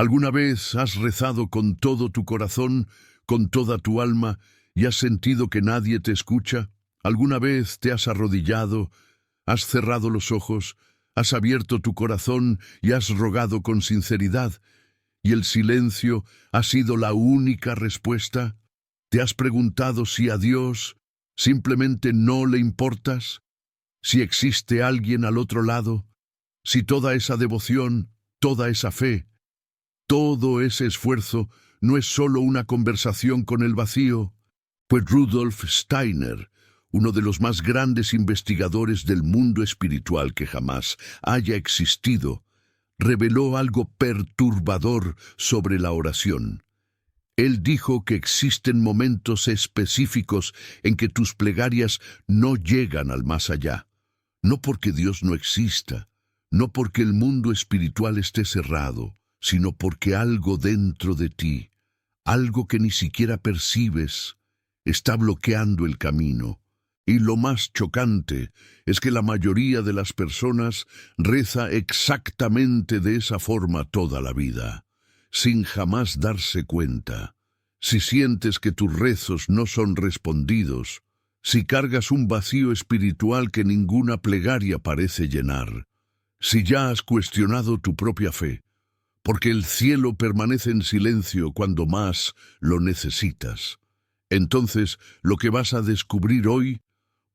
¿Alguna vez has rezado con todo tu corazón, con toda tu alma, y has sentido que nadie te escucha? ¿Alguna vez te has arrodillado, has cerrado los ojos, has abierto tu corazón y has rogado con sinceridad, y el silencio ha sido la única respuesta? ¿Te has preguntado si a Dios simplemente no le importas? ¿Si existe alguien al otro lado? ¿Si toda esa devoción, toda esa fe, todo ese esfuerzo no es solo una conversación con el vacío? Pues Rudolf Steiner, uno de los más grandes investigadores del mundo espiritual que jamás haya existido, reveló algo perturbador sobre la oración. Él dijo que existen momentos específicos en que tus plegarias no llegan al más allá. No porque Dios no exista, no porque el mundo espiritual esté cerrado, sino porque algo dentro de ti, algo que ni siquiera percibes, está bloqueando el camino. Y lo más chocante es que la mayoría de las personas reza exactamente de esa forma toda la vida, sin jamás darse cuenta. Si sientes que tus rezos no son respondidos, si cargas un vacío espiritual que ninguna plegaria parece llenar, si ya has cuestionado tu propia fe, porque el cielo permanece en silencio cuando más lo necesitas, entonces lo que vas a descubrir hoy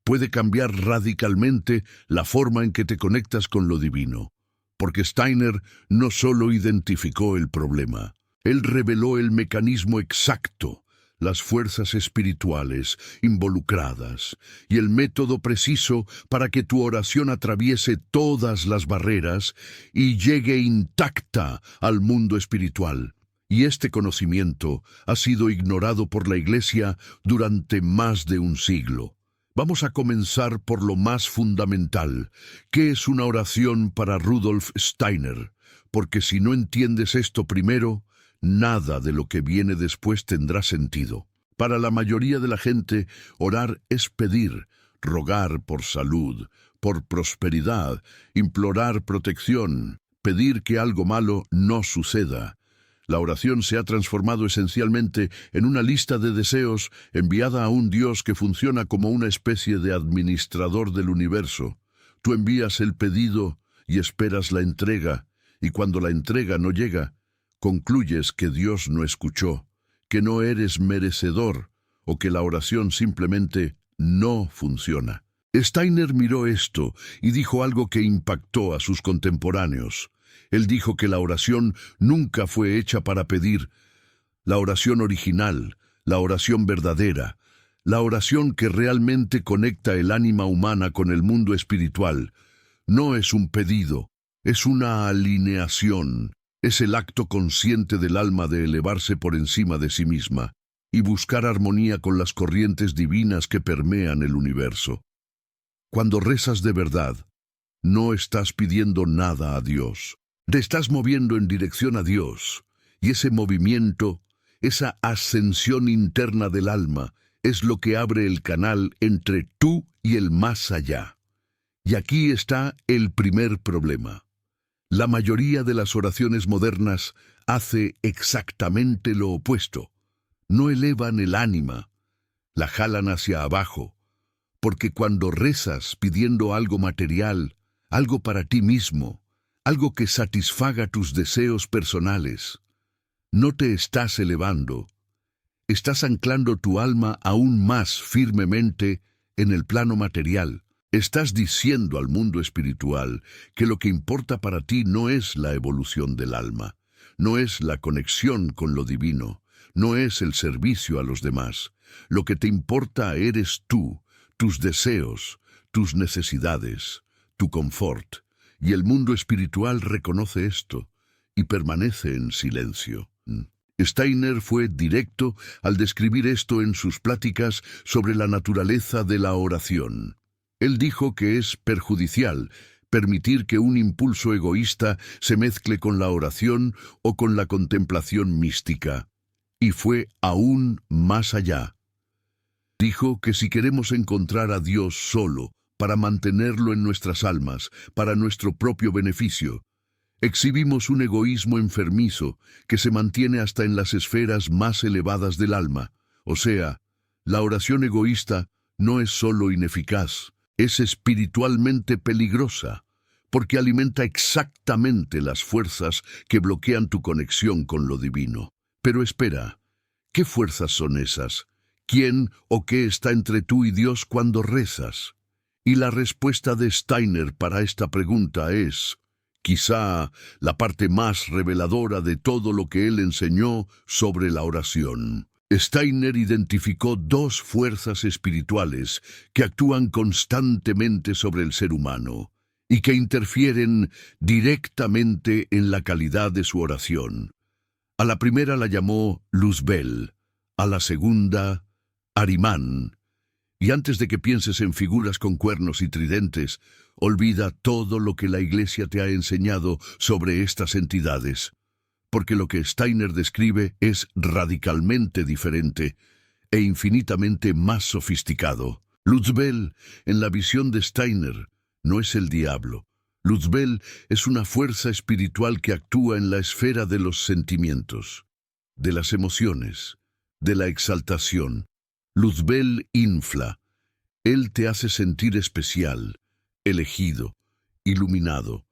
puede cambiar radicalmente la forma en que te conectas con lo divino, porque Steiner no solo identificó el problema, él reveló el mecanismo exacto, las fuerzas espirituales involucradas y el método preciso para que tu oración atraviese todas las barreras y llegue intacta al mundo espiritual. Y este conocimiento ha sido ignorado por la Iglesia durante más de un siglo. Vamos a comenzar por lo más fundamental. ¿Qué es una oración para Rudolf Steiner? Porque si no entiendes esto primero, nada de lo que viene después tendrá sentido. Para la mayoría de la gente, orar es pedir, rogar por salud, por prosperidad, implorar protección, pedir que algo malo no suceda. La oración se ha transformado esencialmente en una lista de deseos enviada a un Dios que funciona como una especie de administrador del universo. Tú envías el pedido y esperas la entrega, y cuando la entrega no llega, concluyes que Dios no escuchó, que no eres merecedor o que la oración simplemente no funciona. Steiner miró esto y dijo algo que impactó a sus contemporáneos. Él dijo que la oración nunca fue hecha para pedir. La oración original, la oración verdadera, la oración que realmente conecta el ánima humana con el mundo espiritual, no es un pedido, es una alineación. Es el acto consciente del alma de elevarse por encima de sí misma y buscar armonía con las corrientes divinas que permean el universo. Cuando rezas de verdad, no estás pidiendo nada a Dios. Te estás moviendo en dirección a Dios, y ese movimiento, esa ascensión interna del alma, es lo que abre el canal entre tú y el más allá. Y aquí está el primer problema. La mayoría de las oraciones modernas hace exactamente lo opuesto. No elevan el ánima, la jalan hacia abajo, porque cuando rezas pidiendo algo material, algo para ti mismo, algo que satisfaga tus deseos personales, no te estás elevando, estás anclando tu alma aún más firmemente en el plano material. Estás diciendo al mundo espiritual que lo que importa para ti no es la evolución del alma, no es la conexión con lo divino, no es el servicio a los demás. Lo que te importa eres tú, tus deseos, tus necesidades, tu confort. Y el mundo espiritual reconoce esto y permanece en silencio. Steiner fue directo al describir esto en sus pláticas sobre la naturaleza de la oración. Él dijo que es perjudicial permitir que un impulso egoísta se mezcle con la oración o con la contemplación mística. Y fue aún más allá. Dijo que si queremos encontrar a Dios solo, para mantenerlo en nuestras almas, para nuestro propio beneficio, Exhibimos un egoísmo enfermizo que se mantiene hasta en las esferas más elevadas del alma. O sea, la oración egoísta no es solo ineficaz, es espiritualmente peligrosa, porque alimenta exactamente las fuerzas que bloquean tu conexión con lo divino. Pero espera, ¿qué fuerzas son esas? ¿Quién o qué está entre tú y Dios cuando rezas? Y la respuesta de Steiner para esta pregunta es, quizá, la parte más reveladora de todo lo que él enseñó sobre la oración. Steiner identificó dos fuerzas espirituales que actúan constantemente sobre el ser humano y que interfieren directamente en la calidad de su oración. A la primera la llamó Luzbel, a la segunda, Ahriman. Y antes de que pienses en figuras con cuernos y tridentes, olvida todo lo que la Iglesia te ha enseñado sobre estas entidades, porque lo que Steiner describe es radicalmente diferente e infinitamente más sofisticado. Luzbel, en la visión de Steiner, no es el diablo. Luzbel es una fuerza espiritual que actúa en la esfera de los sentimientos, de las emociones, de la exaltación. Luzbel infla. Él te hace sentir especial, elegido, iluminado.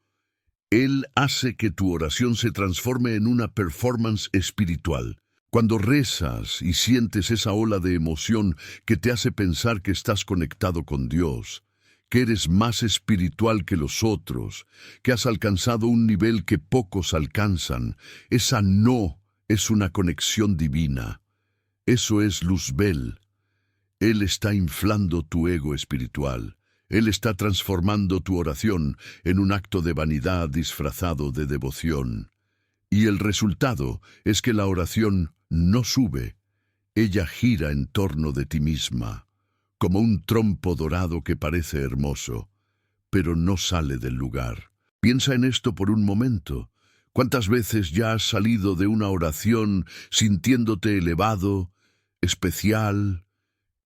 Él hace que tu oración se transforme en una performance espiritual. Cuando rezas y sientes esa ola de emoción que te hace pensar que estás conectado con Dios, que eres más espiritual que los otros, que has alcanzado un nivel que pocos alcanzan, esa no es una conexión divina. Eso es Luzbel. Él está inflando tu ego espiritual. Él está transformando tu oración en un acto de vanidad disfrazado de devoción. Y el resultado es que la oración no sube. Ella gira en torno de ti misma, como un trompo dorado que parece hermoso, pero no sale del lugar. Piensa en esto por un momento. ¿Cuántas veces ya has salido de una oración sintiéndote elevado, especial,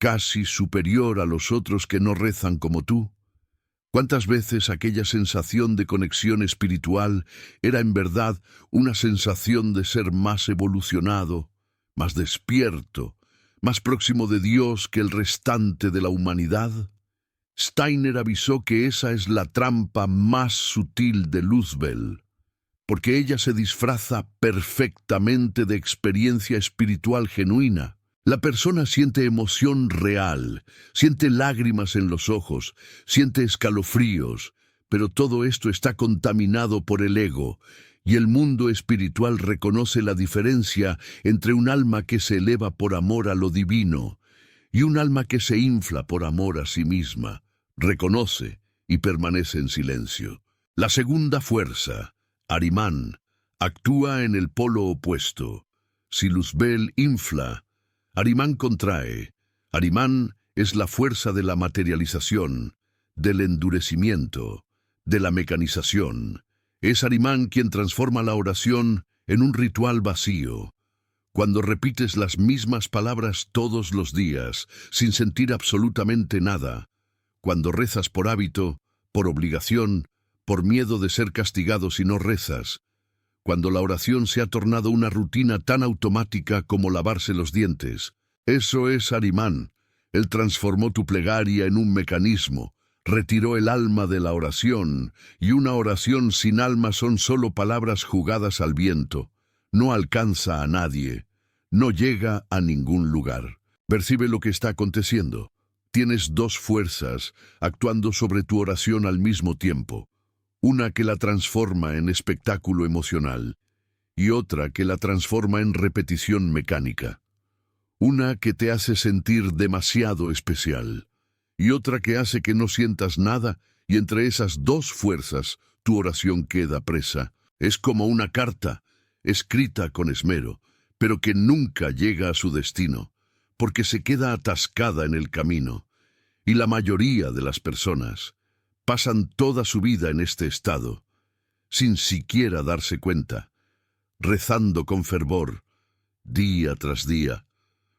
casi superior a los otros que no rezan como tú? ¿Cuántas veces aquella sensación de conexión espiritual era en verdad una sensación de ser más evolucionado, más despierto, más próximo de Dios que el restante de la humanidad? Steiner avisó que esa es la trampa más sutil de Luzbel, porque ella se disfraza perfectamente de experiencia espiritual genuina. La persona siente emoción real, siente lágrimas en los ojos, siente escalofríos, pero todo esto está contaminado por el ego, y el mundo espiritual reconoce la diferencia entre un alma que se eleva por amor a lo divino y un alma que se infla por amor a sí misma. Reconoce y permanece en silencio. La segunda fuerza, Ahriman, actúa en el polo opuesto. Si Luzbel infla, Ahriman contrae. Ahriman es la fuerza de la materialización, del endurecimiento, de la mecanización. Es Ahriman quien transforma la oración en un ritual vacío. Cuando repites las mismas palabras todos los días, sin sentir absolutamente nada, cuando rezas por hábito, por obligación, por miedo de ser castigado si no rezas, cuando la oración se ha tornado una rutina tan automática como lavarse los dientes. Eso es Ahriman. Él transformó tu plegaria en un mecanismo, retiró el alma de la oración, y una oración sin alma son solo palabras jugadas al viento. No alcanza a nadie, no llega a ningún lugar. Percibe lo que está aconteciendo. Tienes dos fuerzas actuando sobre tu oración al mismo tiempo. Una que la transforma en espectáculo emocional y otra que la transforma en repetición mecánica. Una que te hace sentir demasiado especial y otra que hace que no sientas nada, y entre esas dos fuerzas tu oración queda presa. Es como una carta, escrita con esmero, pero que nunca llega a su destino, porque se queda atascada en el camino. Y la mayoría de las personas pasan toda su vida en este estado, sin siquiera darse cuenta, rezando con fervor, día tras día,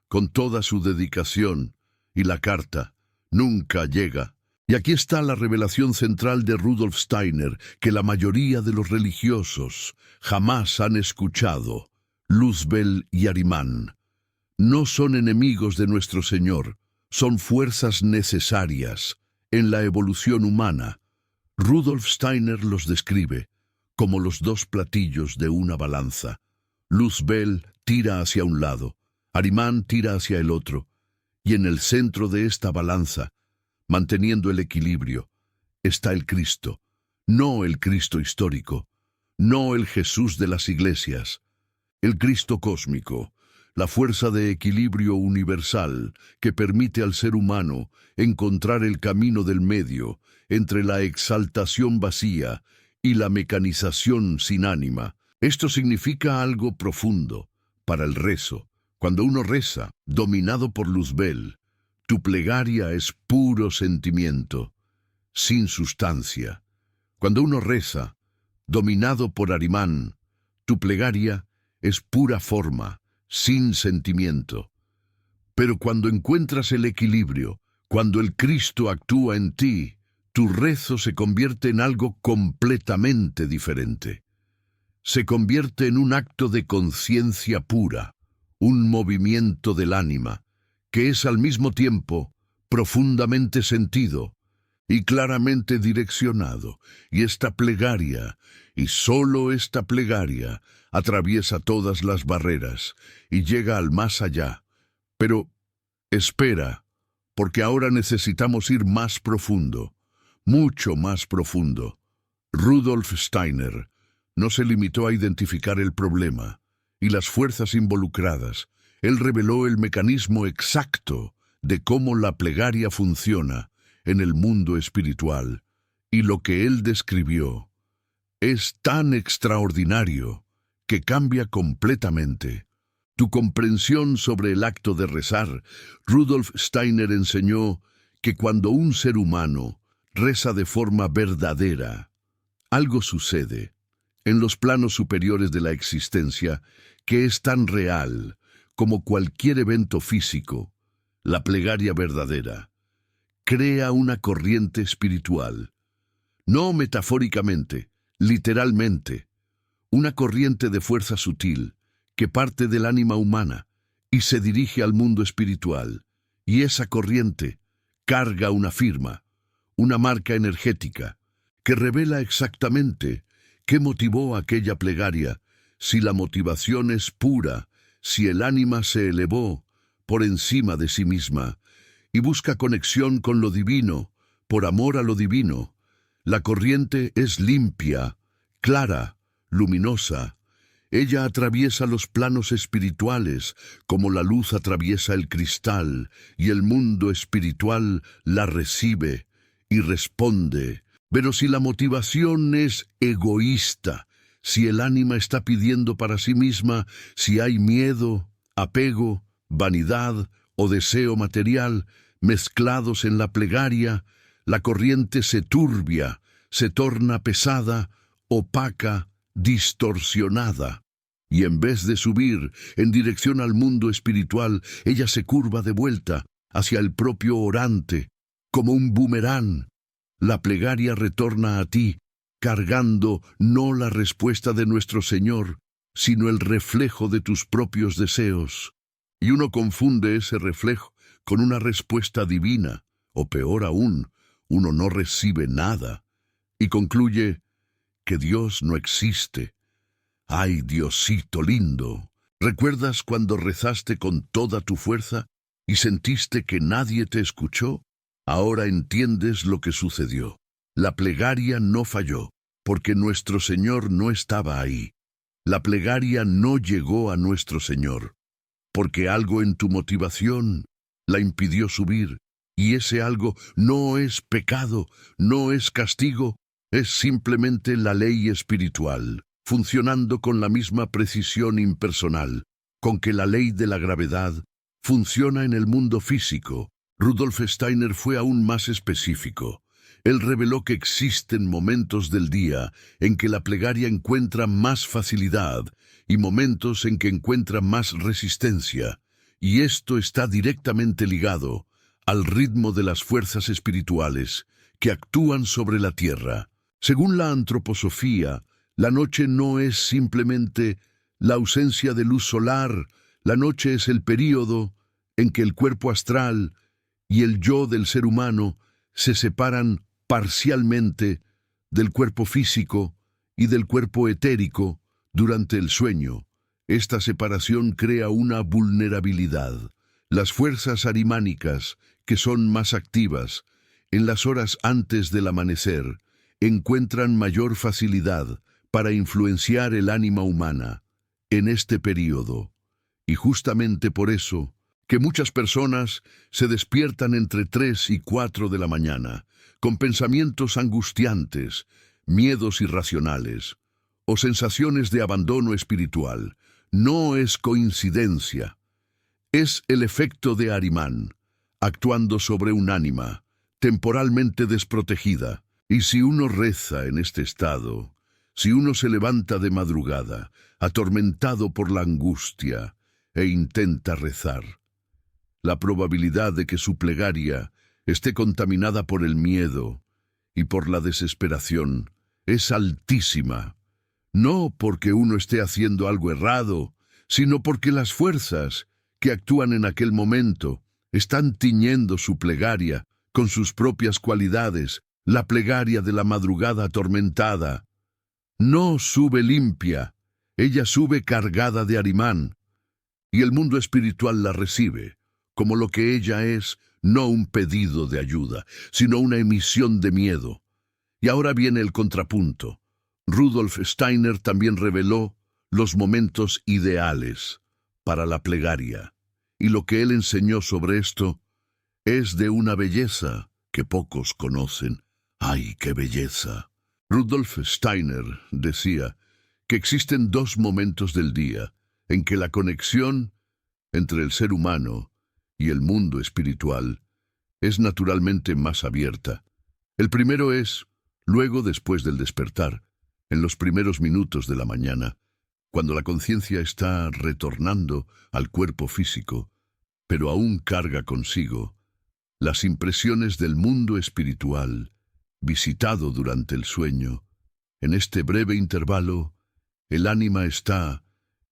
con toda su dedicación, y la carta nunca llega, Y aquí está la revelación central de Rudolf Steiner, que la mayoría de los religiosos jamás han escuchado. Luzbel y Ahriman no son enemigos de nuestro Señor, son fuerzas necesarias en la evolución humana. Rudolf Steiner los describe como los dos platillos de una balanza. Luzbel tira hacia un lado, Ahriman tira hacia el otro, y en el centro de esta balanza, manteniendo el equilibrio, está el Cristo, no el Cristo histórico, no el Jesús de las iglesias, el Cristo cósmico, la fuerza de equilibrio universal que permite al ser humano encontrar el camino del medio entre la exaltación vacía y la mecanización sin ánima. Esto significa algo profundo para el rezo. Cuando uno reza, dominado por Luzbel, tu plegaria es puro sentimiento, sin sustancia. Cuando uno reza, dominado por Ahriman, tu plegaria es pura forma, sin sentimiento. Pero cuando encuentras el equilibrio, cuando el Cristo actúa en ti, tu rezo se convierte en algo completamente diferente. Se convierte en un acto de conciencia pura, un movimiento del ánima, que es al mismo tiempo profundamente sentido y claramente direccionado. Y esta plegaria, y solo esta plegaria, atraviesa todas las barreras y llega al más allá. Pero espera, porque ahora necesitamos ir más profundo, mucho más profundo. Rudolf Steiner no se limitó a identificar el problema y las fuerzas involucradas. Él reveló el mecanismo exacto de cómo la plegaria funciona en el mundo espiritual, y lo que él describió es tan extraordinario que cambia completamente tu comprensión sobre el acto de rezar. Rudolf Steiner enseñó que cuando un ser humano reza de forma verdadera, algo sucede en los planos superiores de la existencia que es tan real como cualquier evento físico. La plegaria verdadera crea una corriente espiritual, no metafóricamente, literalmente, una corriente de fuerza sutil que parte del ánima humana y se dirige al mundo espiritual, y esa corriente carga una firma, una marca energética, que revela exactamente qué motivó aquella plegaria, si la motivación es pura, si el ánima se elevó por encima de sí misma y busca conexión con lo divino, por amor a lo divino. La corriente es limpia, clara, luminosa. Ella atraviesa los planos espirituales como la luz atraviesa el cristal, y el mundo espiritual la recibe y responde. Pero si la motivación es egoísta, si el ánima está pidiendo para sí misma, si hay miedo, apego, vanidad o deseo material mezclados en la plegaria, la corriente se turbia, se torna pesada, opaca, distorsionada. Y en vez de subir en dirección al mundo espiritual, ella se curva de vuelta hacia el propio orante, como un boomerang. La plegaria retorna a ti, cargando no la respuesta de nuestro Señor, sino el reflejo de tus propios deseos. Y uno confunde ese reflejo con una respuesta divina, o peor aún, uno no recibe nada, y concluye que Dios no existe. ¡Ay, Diosito lindo! ¿Recuerdas cuando rezaste con toda tu fuerza y sentiste que nadie te escuchó? Ahora entiendes lo que sucedió. La plegaria no falló, porque nuestro Señor no estaba ahí. La plegaria no llegó a nuestro Señor, porque algo en tu motivación la impidió subir, y ese algo no es pecado, no es castigo, es simplemente la ley espiritual, funcionando con la misma precisión impersonal, con que la ley de la gravedad funciona en el mundo físico. Rudolf Steiner fue aún más específico. Él reveló que existen momentos del día en que la plegaria encuentra más facilidad y momentos en que encuentra más resistencia, y esto está directamente ligado al ritmo de las fuerzas espirituales que actúan sobre la tierra. Según la antroposofía, la noche no es simplemente la ausencia de luz solar, la noche es el período en que el cuerpo astral y el yo del ser humano se separan parcialmente del cuerpo físico y del cuerpo etérico durante el sueño. Esta separación crea una vulnerabilidad. Las fuerzas arimánicas, que son más activas en las horas antes del amanecer, encuentran mayor facilidad para influenciar el ánima humana en este período. Y justamente por eso, que muchas personas se despiertan entre 3 y 4 de la mañana, con pensamientos angustiantes, miedos irracionales o sensaciones de abandono espiritual, no es coincidencia. Es el efecto de Ahriman, actuando sobre un ánima temporalmente desprotegida. Y si uno reza en este estado, si uno se levanta de madrugada, atormentado por la angustia, e intenta rezar, la probabilidad de que su plegaria esté contaminada por el miedo y por la desesperación es altísima. No porque uno esté haciendo algo errado, sino porque las fuerzas que actúan en aquel momento están tiñendo su plegaria con sus propias cualidades. La plegaria de la madrugada atormentada no sube limpia, ella sube cargada de Ahriman, y el mundo espiritual la recibe como lo que ella es, no un pedido de ayuda, sino una emisión de miedo. Y ahora viene el contrapunto. Rudolf Steiner también reveló los momentos ideales para la plegaria, y lo que él enseñó sobre esto es de una belleza que pocos conocen. ¡Ay, qué belleza! Rudolf Steiner decía que existen 2 momentos del día en que la conexión entre el ser humano y el mundo espiritual es naturalmente más abierta. El primero es luego después del despertar, en los primeros minutos de la mañana, cuando la conciencia está retornando al cuerpo físico, pero aún carga consigo las impresiones del mundo espiritual visitado durante el sueño. En este breve intervalo, el ánima está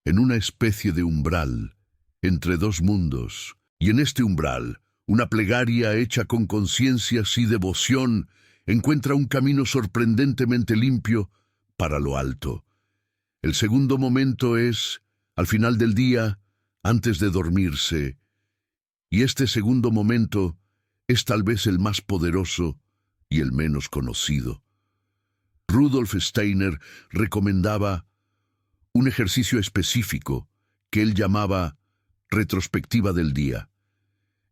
en una especie de umbral entre 2 mundos, y en este umbral, una plegaria hecha con conciencia y devoción encuentra un camino sorprendentemente limpio para lo alto. El segundo momento es al final del día, antes de dormirse, y este segundo momento es tal vez el más poderoso y el menos conocido. Rudolf Steiner recomendaba un ejercicio específico que él llamaba retrospectiva del día.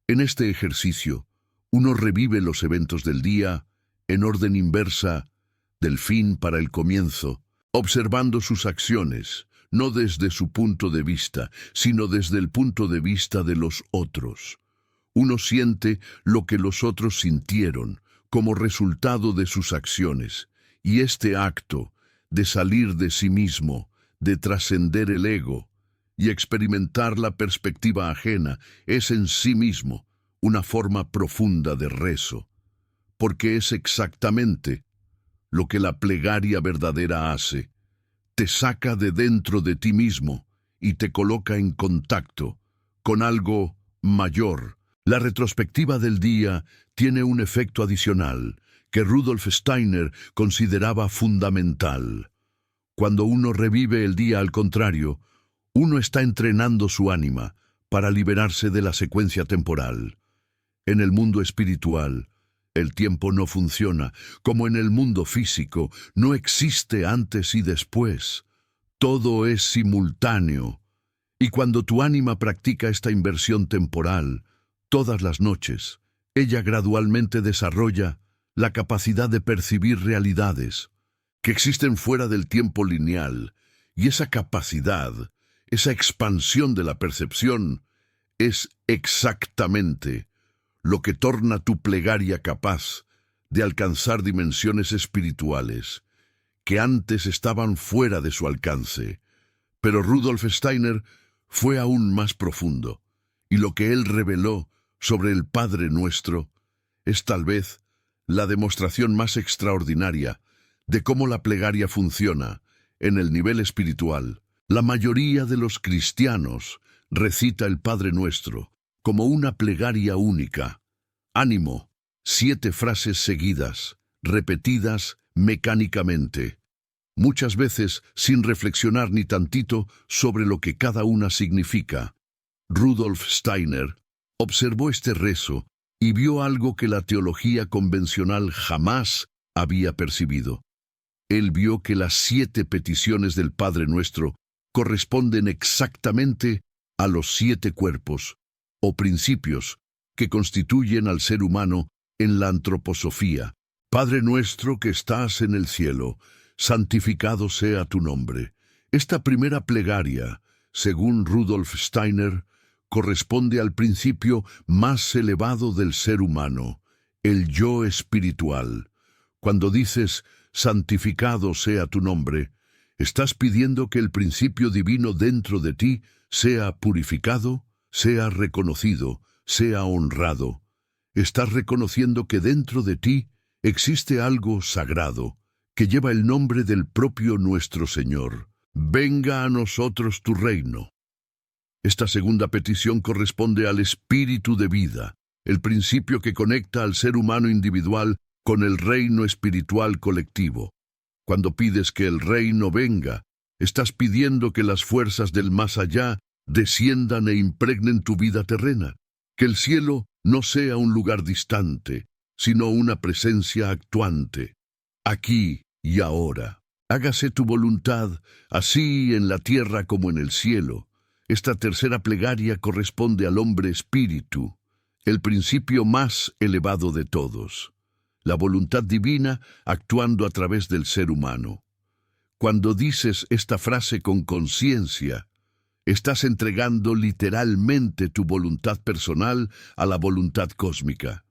En este ejercicio, uno revive los eventos del día en orden inversa, del fin para el comienzo, observando sus acciones, no desde su punto de vista, sino desde el punto de vista de los otros. Uno siente lo que los otros sintieron como resultado de sus acciones, y este acto de salir de sí mismo, de trascender el ego y experimentar la perspectiva ajena, es en sí mismo una forma profunda de rezo, porque es exactamente lo que la plegaria verdadera hace. Te saca de dentro de ti mismo y te coloca en contacto con algo mayor. La retrospectiva del día tiene un efecto adicional que Rudolf Steiner consideraba fundamental. Cuando uno revive el día, al contrario, uno está entrenando su ánima para liberarse de la secuencia temporal. En el mundo espiritual, el tiempo no funciona como en el mundo físico, no existe antes y después. Todo es simultáneo. Y cuando tu ánima practica esta inversión temporal, todas las noches, ella gradualmente desarrolla la capacidad de percibir realidades que existen fuera del tiempo lineal, y esa capacidad, esa expansión de la percepción, es exactamente lo que torna tu plegaria capaz de alcanzar dimensiones espirituales que antes estaban fuera de su alcance. Pero Rudolf Steiner fue aún más profundo, y lo que él reveló sobre el Padre Nuestro es tal vez la demostración más extraordinaria de cómo la plegaria funciona en el nivel espiritual. La mayoría de los cristianos recita el Padre Nuestro como una plegaria única. Ánimo, 7 frases seguidas, repetidas mecánicamente, muchas veces sin reflexionar ni tantito sobre lo que cada una significa. Rudolf Steiner observó este rezo y vio algo que la teología convencional jamás había percibido. Él vio que las 7 peticiones del Padre Nuestro corresponden exactamente a los 7 cuerpos o principios que constituyen al ser humano en la antroposofía. Padre nuestro que estás en el cielo, santificado sea tu nombre. Esta primera plegaria, según Rudolf Steiner, corresponde al principio más elevado del ser humano, el yo espiritual. Cuando dices, santificado sea tu nombre, estás pidiendo que el principio divino dentro de ti sea purificado, sea reconocido, sea honrado. Estás reconociendo que dentro de ti existe algo sagrado, que lleva el nombre del propio nuestro Señor. Venga a nosotros tu reino. Esta segunda petición corresponde al espíritu de vida, el principio que conecta al ser humano individual con el reino espiritual colectivo. Cuando pides que el reino venga, estás pidiendo que las fuerzas del más allá desciendan e impregnen tu vida terrena, que el cielo no sea un lugar distante, sino una presencia actuante, aquí y ahora. Hágase tu voluntad, así en la tierra como en el cielo. Esta tercera plegaria corresponde al hombre espíritu, el principio más elevado de todos, la voluntad divina actuando a través del ser humano. Cuando dices esta frase con conciencia, estás entregando literalmente tu voluntad personal a la voluntad cósmica.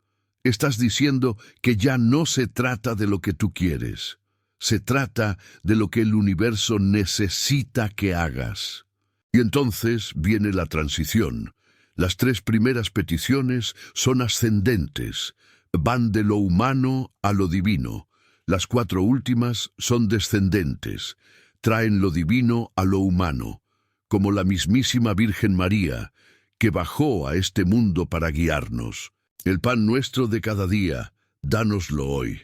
Estás diciendo que ya no se trata de lo que tú quieres, se trata de lo que el universo necesita que hagas. Y entonces viene la transición. Las 3 primeras peticiones son ascendentes, van de lo humano a lo divino. Las 4 últimas son descendentes, traen lo divino a lo humano, como la mismísima Virgen María, que bajó a este mundo para guiarnos. El pan nuestro de cada día, dánoslo hoy.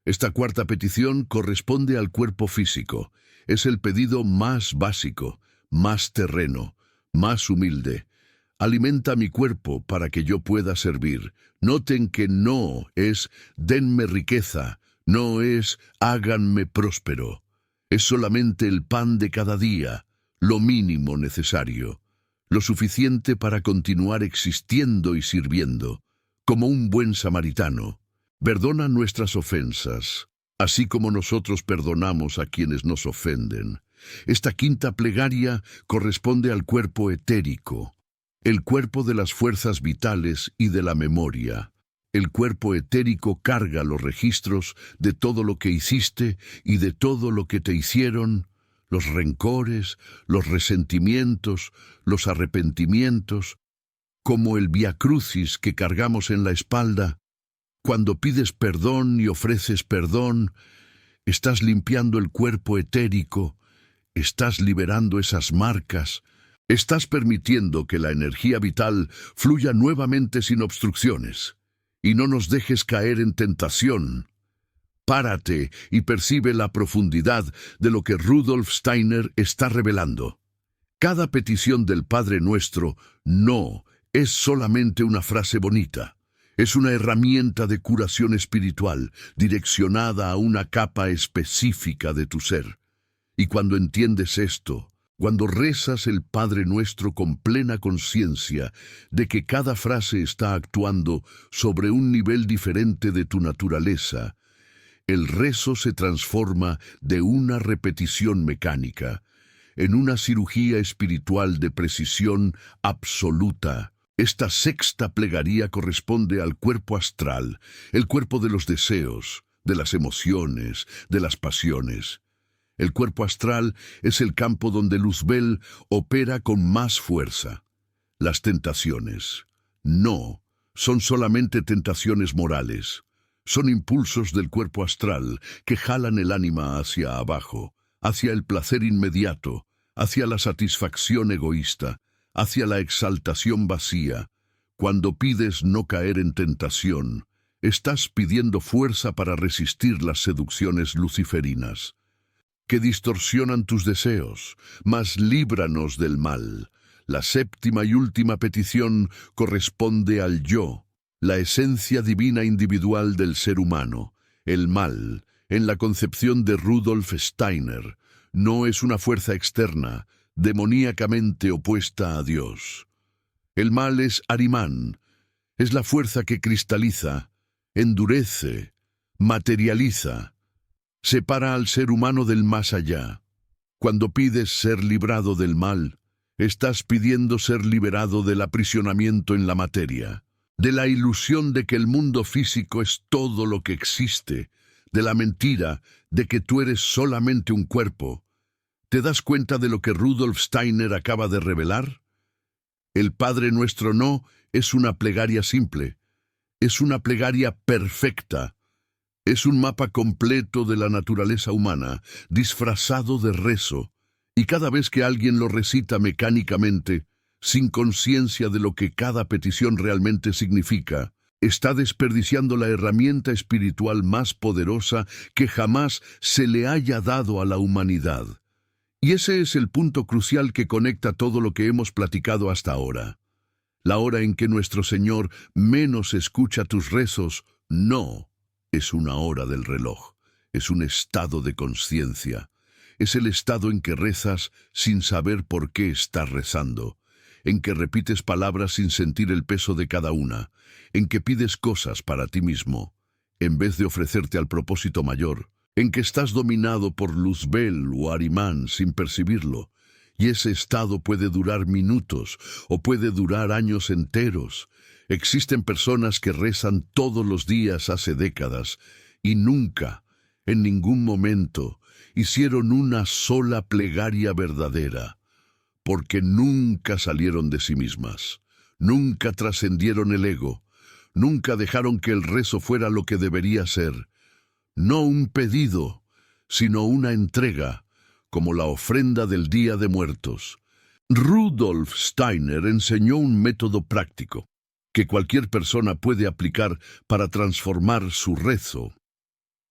Esta cuarta petición corresponde al cuerpo físico. Es el pedido más básico, más terreno, más humilde. Alimenta mi cuerpo para que yo pueda servir. Noten que no es denme riqueza, no es háganme próspero. Es solamente el pan de cada día, lo mínimo necesario, lo suficiente para continuar existiendo y sirviendo, como un buen samaritano. Perdona nuestras ofensas, así como nosotros perdonamos a quienes nos ofenden. Esta quinta plegaria corresponde al cuerpo etérico, el cuerpo de las fuerzas vitales y de la memoria. El cuerpo etérico carga los registros de todo lo que hiciste y de todo lo que te hicieron, los rencores, los resentimientos, los arrepentimientos, como el viacrucis que cargamos en la espalda. Cuando pides perdón y ofreces perdón, estás limpiando el cuerpo etérico, estás liberando esas marcas, estás permitiendo que la energía vital fluya nuevamente sin obstrucciones. Y no nos dejes caer en tentación. Párate y percibe la profundidad de lo que Rudolf Steiner está revelando. Cada petición del Padre Nuestro no es solamente una frase bonita. Es una herramienta de curación espiritual direccionada a una capa específica de tu ser. Y cuando entiendes esto, cuando rezas el Padre Nuestro con plena conciencia de que cada frase está actuando sobre un nivel diferente de tu naturaleza, el rezo se transforma de una repetición mecánica en una cirugía espiritual de precisión absoluta. Esta sexta plegaria corresponde al cuerpo astral, el cuerpo de los deseos, de las emociones, de las pasiones. El cuerpo astral es el campo donde Luzbel opera con más fuerza. Las tentaciones, no, son solamente tentaciones morales. Son impulsos del cuerpo astral que jalan el ánima hacia abajo, hacia el placer inmediato, hacia la satisfacción egoísta, hacia la exaltación vacía. Cuando pides no caer en tentación, estás pidiendo fuerza para resistir las seducciones luciferinas, que distorsionan tus deseos, mas líbranos del mal. La séptima y última petición corresponde al yo, la esencia divina individual del ser humano. El mal, en la concepción de Rudolf Steiner, no es una fuerza externa, demoníacamente opuesta a Dios. El mal es Ahriman, es la fuerza que cristaliza, endurece, materializa, separa al ser humano del más allá. Cuando pides ser librado del mal, estás pidiendo ser liberado del aprisionamiento en la materia, de la ilusión de que el mundo físico es todo lo que existe, de la mentira de que tú eres solamente un cuerpo. ¿Te das cuenta de lo que Rudolf Steiner acaba de revelar? El Padre Nuestro no es una plegaria simple, es una plegaria perfecta. Es un mapa completo de la naturaleza humana, disfrazado de rezo, y cada vez que alguien lo recita mecánicamente, sin conciencia de lo que cada petición realmente significa, está desperdiciando la herramienta espiritual más poderosa que jamás se le haya dado a la humanidad. Y ese es el punto crucial que conecta todo lo que hemos platicado hasta ahora. La hora en que nuestro Señor menos escucha tus rezos, no es una hora del reloj, es un estado de conciencia. Es el estado en que rezas sin saber por qué estás rezando, en que repites palabras sin sentir el peso de cada una, en que pides cosas para ti mismo, en vez de ofrecerte al propósito mayor, en que estás dominado por Luzbel o Ahriman sin percibirlo, y ese estado puede durar minutos o puede durar años enteros. Existen personas que rezan todos los días hace décadas y nunca, en ningún momento, hicieron una sola plegaria verdadera, porque nunca salieron de sí mismas, nunca trascendieron el ego, nunca dejaron que el rezo fuera lo que debería ser, no un pedido, sino una entrega, como la ofrenda del Día de Muertos. Rudolf Steiner enseñó un método práctico que cualquier persona puede aplicar para transformar su rezo.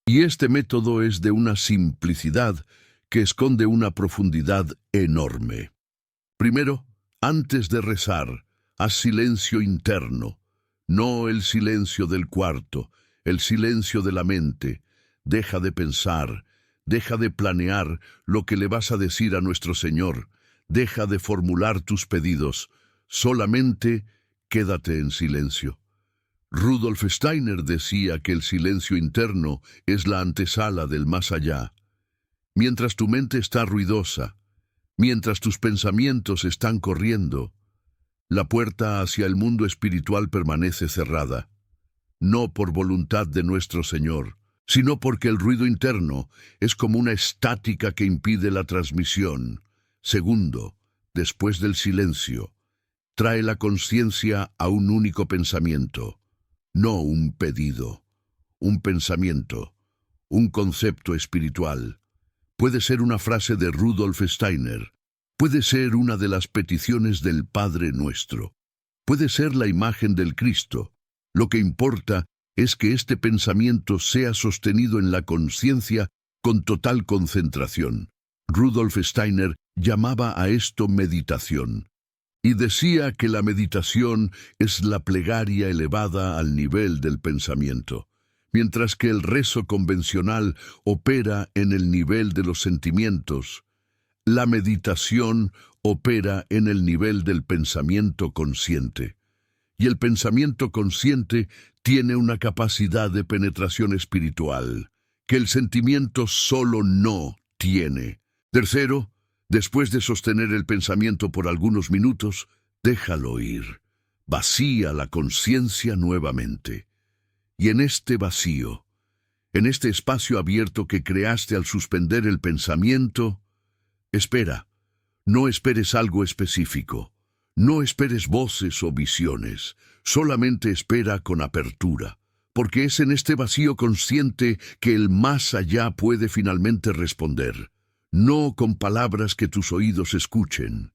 Y este método es de una simplicidad que esconde una profundidad enorme. Primero, antes de rezar, haz silencio interno, no el silencio del cuarto, el silencio de la mente. Deja de pensar, deja de planear lo que le vas a decir a nuestro Señor, deja de formular tus pedidos, solamente quédate en silencio. Rudolf Steiner decía que el silencio interno es la antesala del más allá. Mientras tu mente está ruidosa, mientras tus pensamientos están corriendo, la puerta hacia el mundo espiritual permanece cerrada, no por voluntad de nuestro Señor, sino porque el ruido interno es como una estática que impide la transmisión. Segundo, después del silencio, trae la conciencia a un único pensamiento, no un pedido, un pensamiento, un concepto espiritual. Puede ser una frase de Rudolf Steiner, puede ser una de las peticiones del Padre Nuestro, puede ser la imagen del Cristo. Lo que importa es que este pensamiento sea sostenido en la conciencia con total concentración. Rudolf Steiner llamaba a esto meditación, y decía que la meditación es la plegaria elevada al nivel del pensamiento, mientras que el rezo convencional opera en el nivel de los sentimientos. La meditación opera en el nivel del pensamiento consciente. Y el pensamiento consciente tiene una capacidad de penetración espiritual que el sentimiento solo no tiene. Tercero, después de sostener el pensamiento por algunos minutos, déjalo ir. Vacía la conciencia nuevamente. Y en este vacío, en este espacio abierto que creaste al suspender el pensamiento, espera. No esperes algo específico. No esperes voces o visiones, solamente espera con apertura, porque es en este vacío consciente que el más allá puede finalmente responder, no con palabras que tus oídos escuchen,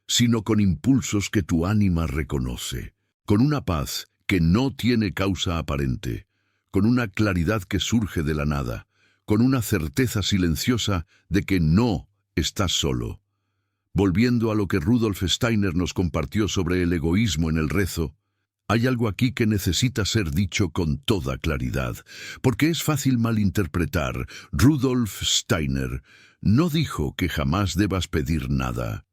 sino con impulsos que tu ánima reconoce, con una paz que no tiene causa aparente, con una claridad que surge de la nada, con una certeza silenciosa de que no estás solo. Volviendo a lo que Rudolf Steiner nos compartió sobre el egoísmo en el rezo, hay algo aquí que necesita ser dicho con toda claridad, porque es fácil malinterpretar. Rudolf Steiner no dijo que jamás debas pedir nada.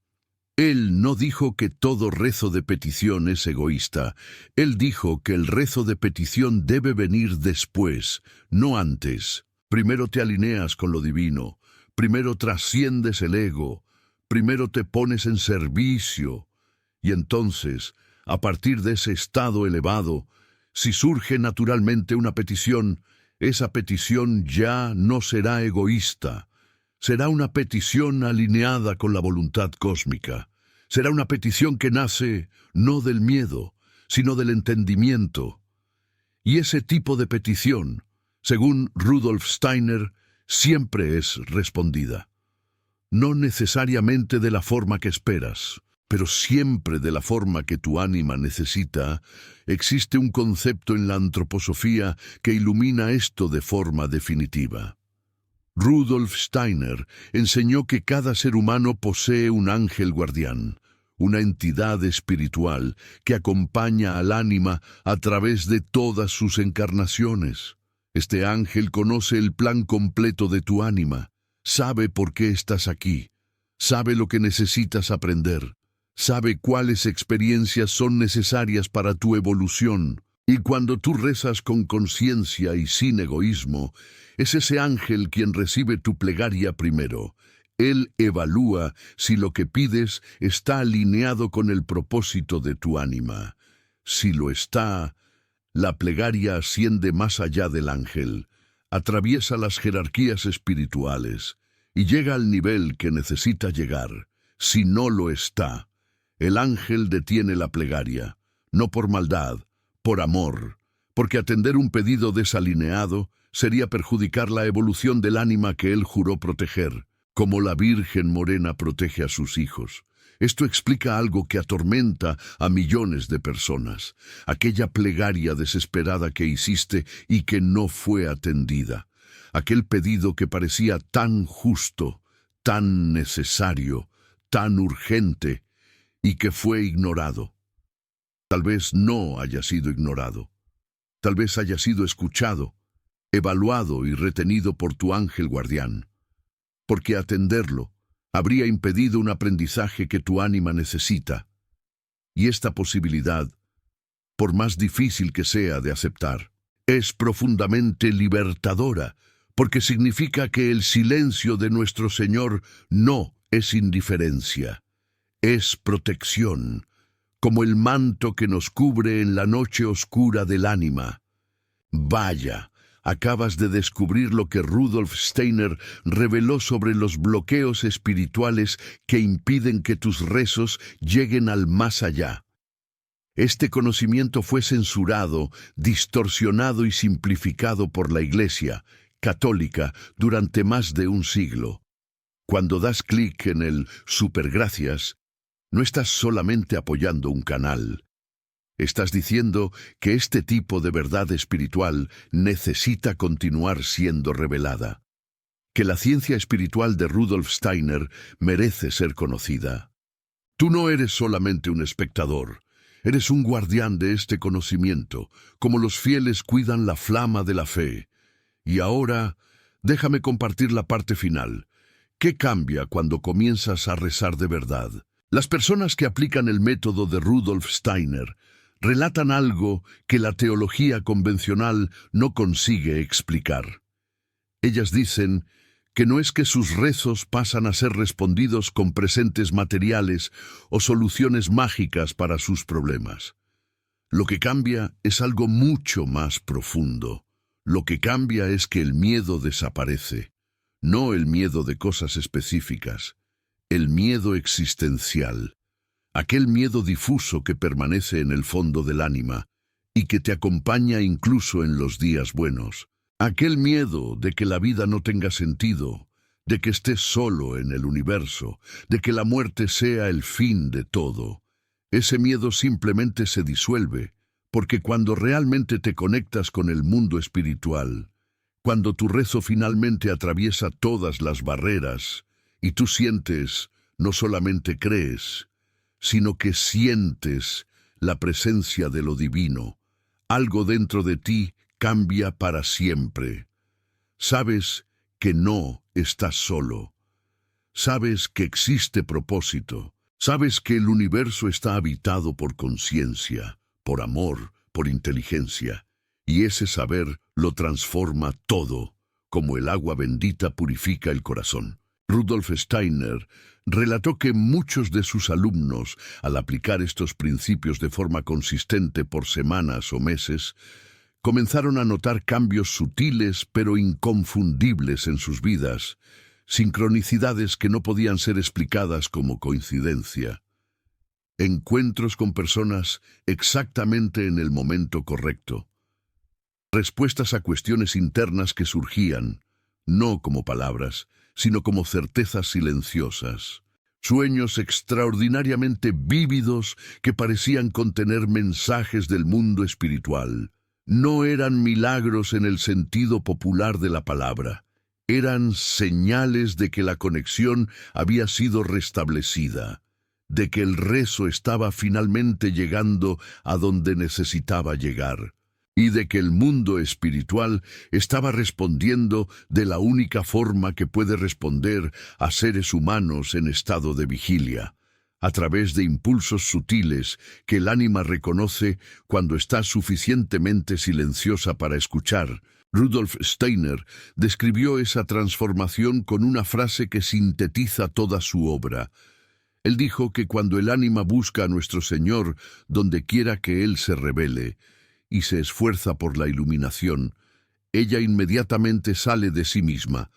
Él no dijo que todo rezo de petición es egoísta. Él dijo que el rezo de petición debe venir después, no antes. Primero te alineas con lo divino, primero trasciendes el ego, primero te pones en servicio, y entonces, a partir de ese estado elevado, si surge naturalmente una petición, esa petición ya no será egoísta. Será una petición alineada con la voluntad cósmica. Será una petición que nace no del miedo, sino del entendimiento. Y ese tipo de petición, según Rudolf Steiner, siempre es respondida. No necesariamente de la forma que esperas, pero siempre de la forma que tu ánima necesita. Existe un concepto en la antroposofía que ilumina esto de forma definitiva. Rudolf Steiner enseñó que cada ser humano posee un ángel guardián, una entidad espiritual que acompaña al ánima a través de todas sus encarnaciones. Este ángel conoce el plan completo de tu ánima, sabe por qué estás aquí, sabe lo que necesitas aprender, sabe cuáles experiencias son necesarias para tu evolución. Y cuando tú rezas con conciencia y sin egoísmo, es ese ángel quien recibe tu plegaria primero. Él evalúa si lo que pides está alineado con el propósito de tu ánima. Si lo está, la plegaria asciende más allá del ángel, atraviesa las jerarquías espirituales y llega al nivel que necesita llegar. Si no lo está, el ángel detiene la plegaria, no por maldad, por amor, porque atender un pedido desalineado sería perjudicar la evolución del ánima que él juró proteger, como la Virgen Morena protege a sus hijos. Esto explica algo que atormenta a millones de personas, aquella plegaria desesperada que hiciste y que no fue atendida, aquel pedido que parecía tan justo, tan necesario, tan urgente, y que fue ignorado. Tal vez no haya sido ignorado, tal vez haya sido escuchado, evaluado y retenido por tu ángel guardián, porque atenderlo habría impedido un aprendizaje que tu ánima necesita, y esta posibilidad, por más difícil que sea de aceptar, es profundamente libertadora, porque significa que el silencio de nuestro Señor no es indiferencia, es protección, como el manto que nos cubre en la noche oscura del ánima. Vaya, acabas de descubrir lo que Rudolf Steiner reveló sobre los bloqueos espirituales que impiden que tus rezos lleguen al más allá. Este conocimiento fue censurado, distorsionado y simplificado por la Iglesia católica durante más de un siglo. Cuando das clic en el Supergracias, no estás solamente apoyando un canal. Estás diciendo que este tipo de verdad espiritual necesita continuar siendo revelada, que la ciencia espiritual de Rudolf Steiner merece ser conocida. Tú no eres solamente un espectador, eres un guardián de este conocimiento, como los fieles cuidan la flama de la fe. Y ahora, déjame compartir la parte final. ¿Qué cambia cuando comienzas a rezar de verdad? Las personas que aplican el método de Rudolf Steiner relatan algo que la teología convencional no consigue explicar. Ellas dicen que no es que sus rezos pasan a ser respondidos con presentes materiales o soluciones mágicas para sus problemas. Lo que cambia es algo mucho más profundo. Lo que cambia es que el miedo desaparece, no el miedo de cosas específicas, el miedo existencial. aquel miedo difuso que permanece en el fondo del ánima y que te acompaña incluso en los días buenos. Aquel miedo de que la vida no tenga sentido, de que estés solo en el universo, de que la muerte sea el fin de todo. Ese miedo simplemente se disuelve, porque cuando realmente te conectas con el mundo espiritual, cuando tu rezo finalmente atraviesa todas las barreras y tú sientes, no solamente crees, sino que sientes la presencia de lo divino, algo dentro de ti cambia para siempre. Sabes que no estás solo. Sabes que existe propósito. Sabes que el universo está habitado por conciencia, por amor, por inteligencia. Y ese saber lo transforma todo, como el agua bendita purifica el corazón. Rudolf Steiner relató que muchos de sus alumnos, al aplicar estos principios de forma consistente por semanas o meses, comenzaron a notar cambios sutiles pero inconfundibles en sus vidas, sincronicidades que no podían ser explicadas como coincidencia. Encuentros con personas exactamente en el momento correcto. Respuestas a cuestiones internas que surgían, no como palabras, sino como certezas silenciosas. Sueños extraordinariamente vívidos que parecían contener mensajes del mundo espiritual. No eran milagros en el sentido popular de la palabra. Eran señales de que la conexión había sido restablecida, de que el rezo estaba finalmente llegando a donde necesitaba llegar, y de que el mundo espiritual estaba respondiendo de la única forma que puede responder a seres humanos en estado de vigilia, a través de impulsos sutiles que el ánima reconoce cuando está suficientemente silenciosa para escuchar. Rudolf Steiner describió esa transformación con una frase que sintetiza toda su obra. Él dijo que cuando el ánima busca a nuestro Señor donde quiera que Él se revele, y se esfuerza por la iluminación, ella inmediatamente sale de sí misma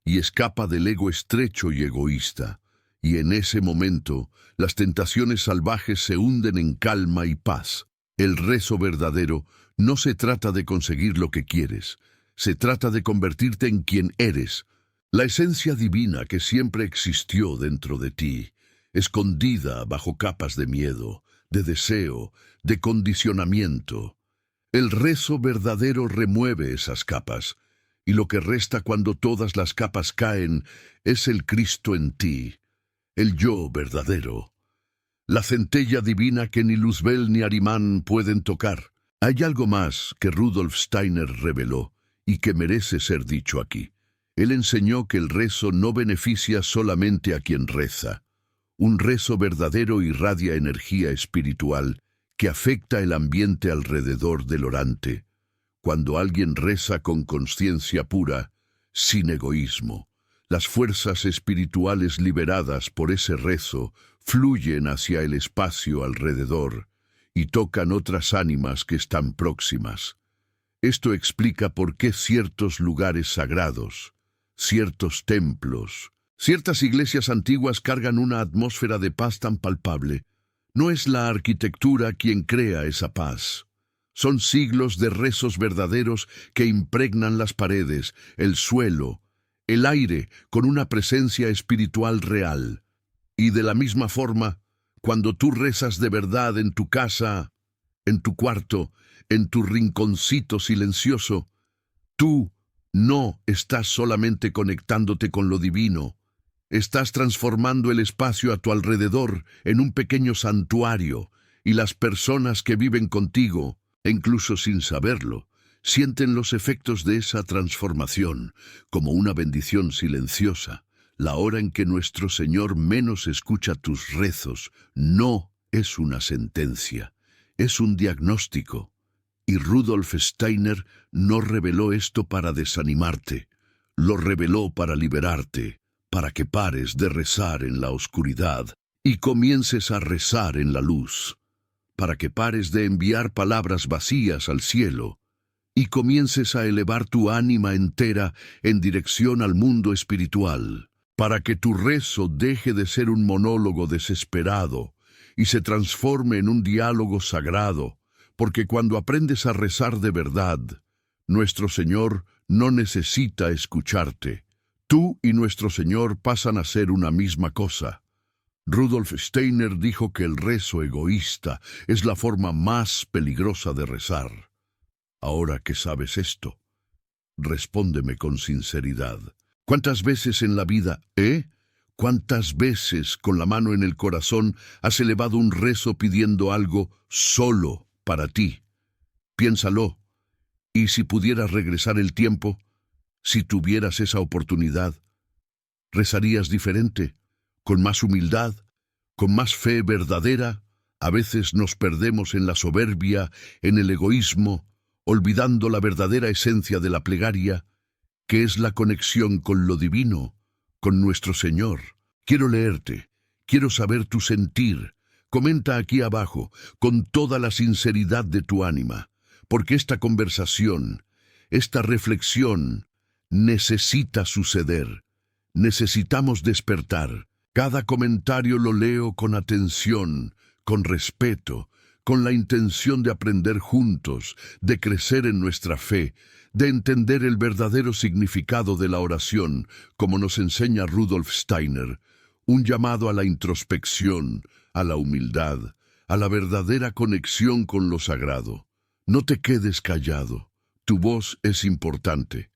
y escapa del ego estrecho y egoísta. Y en ese momento, las tentaciones salvajes se hunden en calma y paz. El rezo verdadero no se trata de conseguir lo que quieres, se trata de convertirte en quien eres, la esencia divina que siempre existió dentro de ti, escondida bajo capas de miedo, de deseo, de condicionamiento. El rezo verdadero remueve esas capas, y lo que resta cuando todas las capas caen es el Cristo en ti, el yo verdadero, la centella divina que ni Luzbel ni Arimán pueden tocar. Hay algo más que Rudolf Steiner reveló y que merece ser dicho aquí. Él enseñó que el rezo no beneficia solamente a quien reza. Un rezo verdadero irradia energía espiritual que afecta el ambiente alrededor del orante. Cuando alguien reza con conciencia pura, sin egoísmo, las fuerzas espirituales liberadas por ese rezo fluyen hacia el espacio alrededor y tocan otras ánimas que están próximas. Esto explica por qué ciertos lugares sagrados, ciertos templos, ciertas iglesias antiguas cargan una atmósfera de paz tan palpable. No es la arquitectura quien crea esa paz. Son siglos de rezos verdaderos que impregnan las paredes, el suelo, el aire con una presencia espiritual real. Y de la misma forma, cuando tú rezas de verdad en tu casa, en tu cuarto, en tu rinconcito silencioso, tú no estás solamente conectándote con lo divino, estás transformando el espacio a tu alrededor en un pequeño santuario, y las personas que viven contigo, incluso sin saberlo, sienten los efectos de esa transformación como una bendición silenciosa. La hora en que nuestro Señor menos escucha tus rezos no es una sentencia, es un diagnóstico. Y Rudolf Steiner no reveló esto para desanimarte, lo reveló para liberarte, para que pares de rezar en la oscuridad y comiences a rezar en la luz, para que pares de enviar palabras vacías al cielo y comiences a elevar tu ánima entera en dirección al mundo espiritual, para que tu rezo deje de ser un monólogo desesperado y se transforme en un diálogo sagrado, porque cuando aprendes a rezar de verdad, nuestro Señor no necesita escucharte. Tú y nuestro Señor pasan a ser una misma cosa. Rudolf Steiner dijo que el rezo egoísta es la forma más peligrosa de rezar. Ahora que sabes esto, respóndeme con sinceridad. ¿Cuántas veces en la vida, cuántas veces con la mano en el corazón has elevado un rezo pidiendo algo solo para ti? Piénsalo. Y si pudieras regresar el tiempo, si tuvieras esa oportunidad, ¿rezarías diferente? ¿Con más humildad? ¿Con más fe verdadera? A veces nos perdemos en la soberbia, en el egoísmo, olvidando la verdadera esencia de la plegaria, que es la conexión con lo divino, con nuestro Señor. Quiero leerte, quiero saber tu sentir. Comenta aquí abajo, con toda la sinceridad de tu ánima, porque esta conversación, esta reflexión, necesita suceder. Necesitamos despertar. Cada comentario lo leo con atención, con respeto, con la intención de aprender juntos, de crecer en nuestra fe, de entender el verdadero significado de la oración, como nos enseña Rudolf Steiner, un llamado a la introspección, a la humildad, a la verdadera conexión con lo sagrado. No te quedes callado, tu voz es importante.